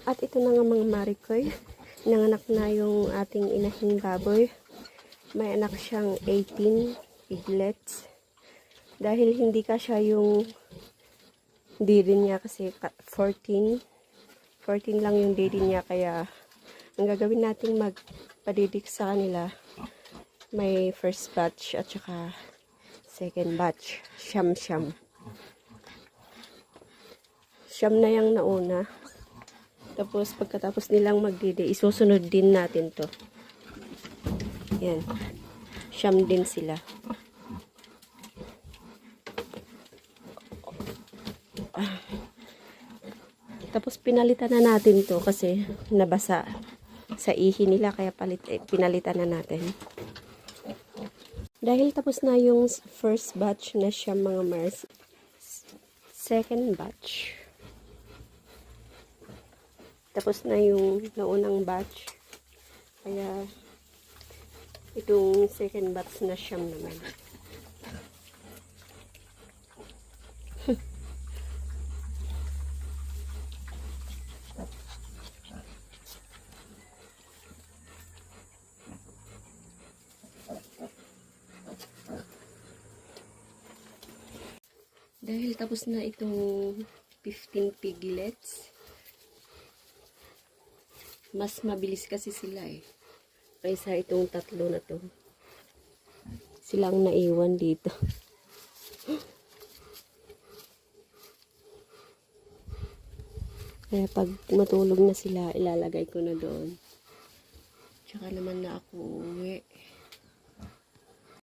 At ito na nga mga marikoy, nanganak na yung ating inahing baboy. May anak siyang 18 piglets. Dahil hindi kasya yung diri niya kasi 14 lang yung diri niya, kaya ang gagawin natin magpadidik sa kanila, may first batch at saka second batch. Siyam na yung nauna. Tapos pagkatapos nilang magdidi, isusunod din natin to. Yan. Siyam din sila. Tapos pinalitan na natin to kasi nabasa sa ihi nila, kaya pinalitan na natin. Dahil tapos na yung first batch na siya mga Mars, second batch. Tapos na yung naunang batch. Kaya itong second batch na siyam naman. Dahil tapos na itong 15 piglets, mas mabilis kasi sila kaysa itong tatlo na to. Silang naiwan dito. Kaya pag matulog na sila, ilalagay ko na doon. Tsaka naman na ako uwi.